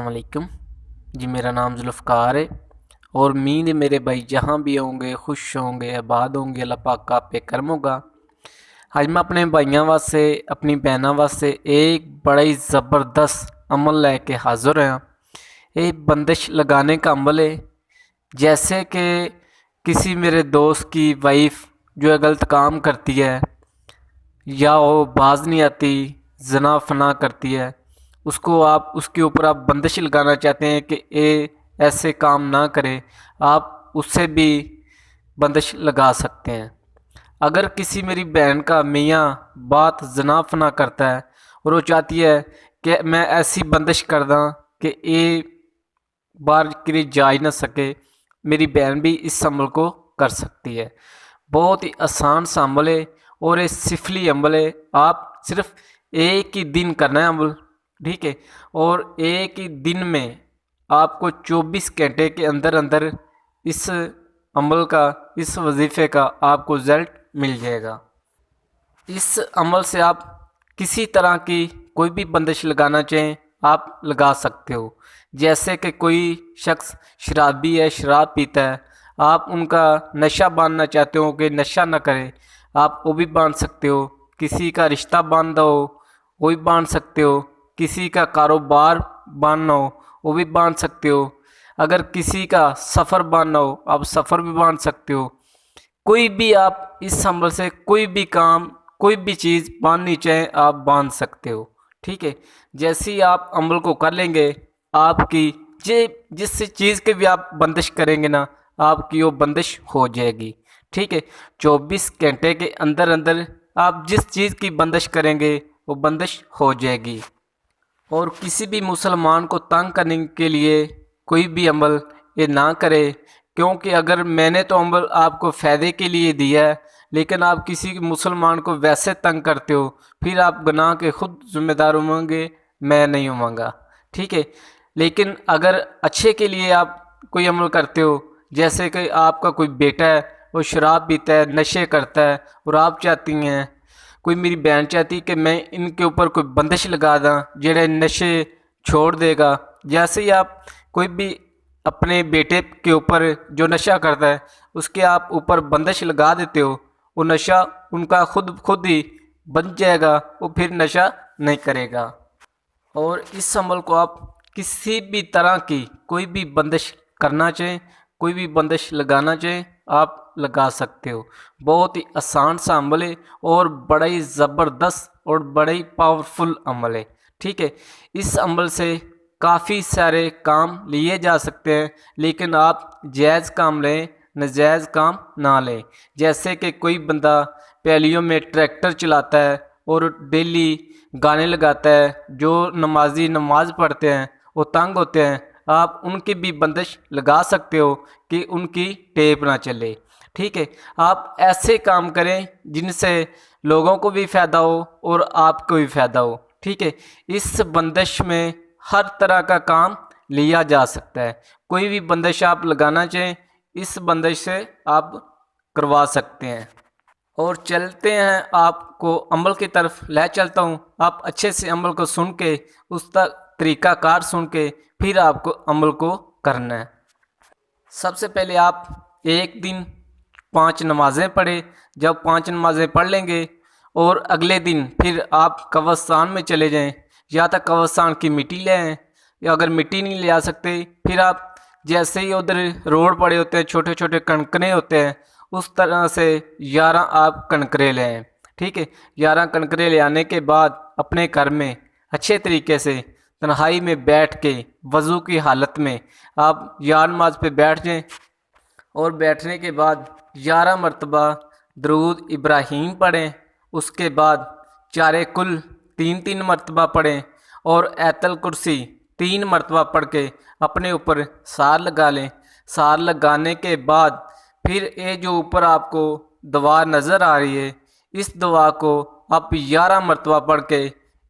अस्सलाम वालेकुम जी। मेरा नाम जुल्फ़कार है और उम्मीद है मेरे भाई जहाँ भी होंगे खुश होंगे आबाद होंगे। अल्लाह पाक आप पे करम होगा। आज मैं अपने भाइयों वास्ते अपनी बहनों वास्ते एक बड़ा ही ज़बरदस्त अमल लेके हाज़िर हैं। ये बंदिश लगाने का अमल है। जैसे कि किसी मेरे दोस्त की वाइफ जो है गलत काम करती है या वो बाज नहीं आती, जना फना करती है, उसको आप उसके ऊपर आप बंदिश लगाना चाहते हैं कि ये ऐसे काम ना करे, आप उससे भी बंदिश लगा सकते हैं। अगर किसी मेरी बहन का मियाँ बात जना फना करता है और वो चाहती है कि मैं ऐसी बंदिश कर दा कि ये बार के लिए जा ही ना सके, मेरी बहन भी इस अमल को कर सकती है। बहुत ही आसान सा अमल है और ये सिफली अमल है। आप सिर्फ एक ही दिन करना है अमल, ठीक है। और एक ही दिन में आपको 24 घंटे के अंदर अंदर इस अमल का, इस वजीफ़े का आपको रिज़ल्ट मिल जाएगा। इस अमल से आप किसी तरह की कोई भी बंदिश लगाना चाहें आप लगा सकते हो। जैसे कि कोई शख्स शराबी है, शराब पीता है, आप उनका नशा बांधना चाहते हो कि नशा ना करे, आप वो भी बांध सकते हो। किसी का रिश्ता बांधना हो वो भी बांध सकते हो। किसी का कारोबार बांधना हो वो भी बांध सकते हो। अगर किसी का सफ़र बांधना हो आप सफ़र भी बांध सकते हो। कोई भी आप इस अमल से कोई भी काम, कोई भी चीज़ बांधनी चाहें आप बांध सकते हो, ठीक है। जैसे ही आप अमल को कर लेंगे, आपकी जिस चीज़ के भी आप बंदिश करेंगे ना, आपकी वो बंदिश हो जाएगी, ठीक है। 24 घंटे के अंदर अंदर आप जिस चीज़ की बंदिश करेंगे वो बंदिश हो जाएगी। और किसी भी मुसलमान को तंग करने के लिए कोई भी अमल ये ना करे, क्योंकि अगर मैंने तो अमल आपको फ़ायदे के लिए दिया है, लेकिन आप किसी मुसलमान को वैसे तंग करते हो, फिर आप गुनाह के खुद ज़िम्मेदार होंगे, मैं नहीं होऊंगा, ठीक है। लेकिन अगर अच्छे के लिए आप कोई अमल करते हो, जैसे कि आपका कोई बेटा है वो शराब पीता है, नशे करता है, और आप चाहती हैं, कोई मेरी बहन चाहती कि मैं इनके ऊपर कोई बंदिश लगा दा जेड़े नशे छोड़ देगा। जैसे ही आप कोई भी अपने बेटे के ऊपर जो नशा करता है उसके आप ऊपर बंदिश लगा देते हो, वो नशा उनका खुद खुद ही बन जाएगा, वो फिर नशा नहीं करेगा। और इस अमल को आप किसी भी तरह की कोई भी बंदिश करना चाहें, कोई भी बंदिश लगाना चाहें आप लगा सकते हो। बहुत ही आसान सा अमल है और बड़ा ही ज़बरदस्त और बड़ा ही पावरफुल अमल है, ठीक है। इस अमल से काफ़ी सारे काम लिए जा सकते हैं, लेकिन आप जायज़ काम लें, नाजायज़ काम ना लें। जैसे कि कोई बंदा पैलियों में ट्रैक्टर चलाता है और डेली गाने लगाता है, जो नमाजी नमाज पढ़ते हैं वो तंग होते हैं, आप उनकी भी बंदिश लगा सकते हो कि उनकी टेप ना चले, ठीक है। आप ऐसे काम करें जिनसे लोगों को भी फ़ायदा हो और आपको भी फ़ायदा हो, ठीक है। इस बंदिश में हर तरह का काम लिया जा सकता है। कोई भी बंदिश आप लगाना चाहें इस बंदिश से आप करवा सकते हैं। और चलते हैं, आपको अमल की तरफ ले चलता हूँ। आप अच्छे से अमल को सुन के, उसका तरीक़ाकार सुन के फिर आपको अमल को करना है। सबसे पहले आप एक दिन 5 नमाज़ें पढ़े। जब 5 नमाज़ें पढ़ लेंगे और अगले दिन फिर आप कब्रिस्तान में चले जाएं, या तक कब्रिस्तान की मिट्टी ले आएँ, या अगर मिट्टी नहीं ले आ सकते फिर आप जैसे ही उधर रोड पड़े होते हैं, छोटे छोटे कणकरे होते हैं, उस तरह से 11 आप कणकरे ले आएँ, ठीक है। 11 कणकरे ले आने के बाद अपने घर में अच्छे तरीके से तन्हाई में बैठ के वज़ू की हालत में आप या नमाज पे बैठ जाएं, और बैठने के बाद 11 मरतबा दरूद इब्राहीम पढ़ें। उसके बाद चारे कुल 3-3 मरतबा पढ़ें और आयतल कुर्सी 3 मरतबा पढ़ के अपने ऊपर सार लगा लें। सार लगाने के बाद फिर ये जो ऊपर आपको दुआ नज़र आ रही है, इस दुआ को आप 11 मरतबा पढ़ के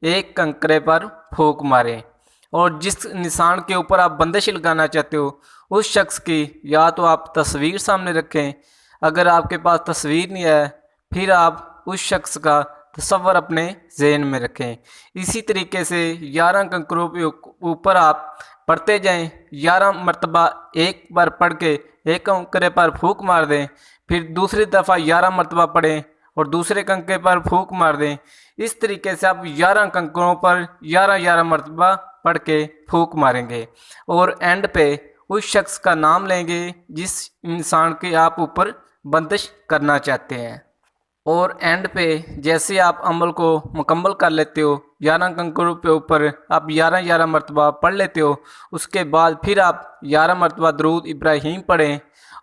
एक कंकरे पर फूंक मारें, और जिस निशान के ऊपर आप बंदिश लगाना चाहते हो उस शख्स की या तो आप तस्वीर सामने रखें, अगर आपके पास तस्वीर नहीं है फिर आप उस शख्स का तसव्वुर अपने ज़हन में रखें। इसी तरीके से 11 कंकरों के ऊपर आप पढ़ते जाएं। 11 मरतबा एक बार पढ़ के एक कंकरे पर फूंक मार दें, फिर दूसरी दफ़ा 11 मरतबा पढ़ें और दूसरे कंके पर फूंक मार दें। इस तरीके से आप 11 कंकरों पर 11-11 मरतबा पढ़ के फूंक मारेंगे और एंड पे उस शख्स का नाम लेंगे जिस इंसान के आप ऊपर बंदिश करना चाहते हैं। और एंड पे जैसे आप अमल को मुकम्मल कर लेते हो, 11 कंकरों के ऊपर आप 11-11 मरतबा पढ़ लेते हो, उसके बाद फिर आप 11 मरतबा दरूद इब्राहीम पढ़ें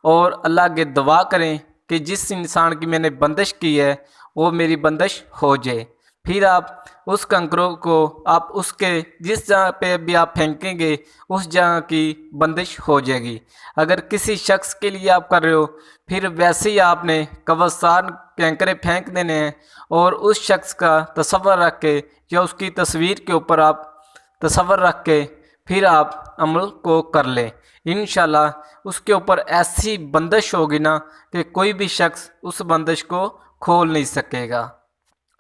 और अल्लाह के दुआ करें कि जिस इंसान की मैंने बंदिश की है वो मेरी बंदिश हो जाए। फिर आप उस कंकरों को आप उसके जिस जगह पे भी आप फेंकेंगे उस जगह की बंदिश हो जाएगी। अगर किसी शख्स के लिए आप कर रहे हो, फिर वैसे ही आपने कब्रिस्तान कंकरे फेंक देने हैं और उस शख्स का तस्वर रख के या उसकी तस्वीर के ऊपर आप तस्वर रख के फिर आप अमल को कर लें। इंशाल्लाह उसके ऊपर ऐसी बंदिश होगी ना कि कोई भी शख्स उस बंदिश को खोल नहीं सकेगा।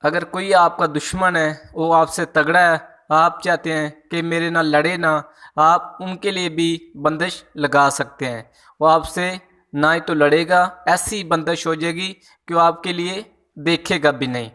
अगर कोई आपका दुश्मन है, वो आपसे तगड़ा है, आप चाहते हैं कि मेरे ना लड़े ना, आप उनके लिए भी बंदिश लगा सकते हैं। वो आपसे ना ही तो लड़ेगा, ऐसी बंदिश हो जाएगी कि वो आपके लिए देखेगा भी नहीं।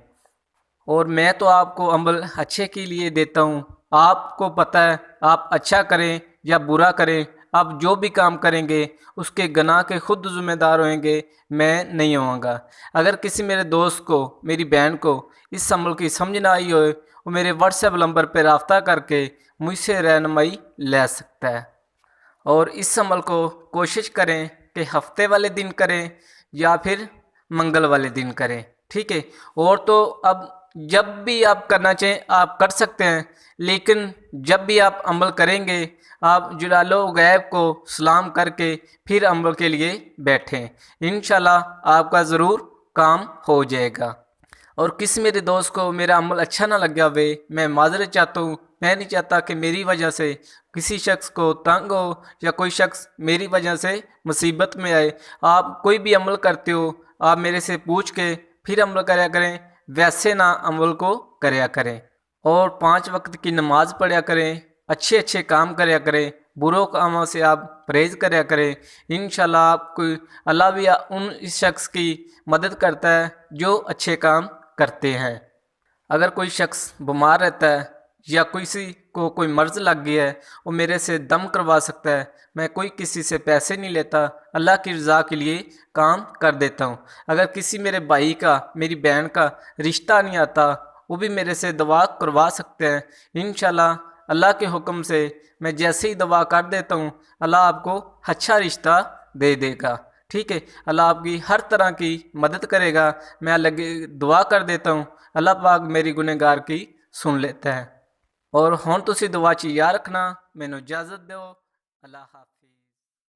और मैं तो आपको अमल अच्छे के लिए देता हूँ। आपको पता है आप अच्छा करें या बुरा करें, आप जो भी काम करेंगे उसके गुनाह के खुद जिम्मेदार होंगे, मैं नहीं होऊंगा। अगर किसी मेरे दोस्त को, मेरी बहन को इस अमल की समझ ना आई हो, वो मेरे व्हाट्सएप नंबर पर रब्ता करके मुझसे रहनुमाई ले सकता है। और इस अमल को कोशिश करें कि हफ्ते वाले दिन करें या फिर मंगल वाले दिन करें, ठीक है। और तो अब जब भी आप करना चाहें आप कर सकते हैं, लेकिन जब भी आप अमल करेंगे आप जलालो गैब को सलाम करके फिर अमल के लिए बैठें। इंशाल्लाह आपका ज़रूर काम हो जाएगा। और किसी मेरे दोस्त को मेरा अमल अच्छा ना लग गया वे, मैं माजरत चाहता हूँ। मैं नहीं चाहता कि मेरी वजह से किसी शख्स को तंग हो या कोई शख्स मेरी वजह से मुसीबत में आए। आप कोई भी अमल करते हो आप मेरे से पूछ के फिर अमल करया करें, वैसे ना अमल को करया करें। और 5 वक्त की नमाज पढ़ा करें, अच्छे अच्छे काम करया करें, बुरों कामों से आप परहेज करया करें। इंशाल्लाह आपको अल्लाह भी उन इस शख्स की मदद करता है जो अच्छे काम करते हैं। अगर कोई शख्स बीमार रहता है या किसी को कोई मर्ज़ लग गया है, वो मेरे से दम करवा सकता है। मैं कोई किसी से पैसे नहीं लेता, अल्लाह की रज़ा के लिए काम कर देता हूँ। अगर किसी मेरे भाई का, मेरी बहन का रिश्ता नहीं आता, वो भी मेरे से दवा करवा सकते हैं। इंशाल्लाह अल्लाह के हुक्म से मैं जैसे ही दवा कर देता हूँ अल्लाह आपको अच्छा रिश्ता दे देगा, ठीक है। अल्लाह आपकी हर तरह की मदद करेगा। मैं अल्लाह की दुआ कर देता हूँ, अल्लाह पाक मेरी गुनहगार की सुन लेता है। और हुण तुसीं दुआ च याद रखना। मैनूं इजाज़त दो। अल्लाह हाफ़िज़।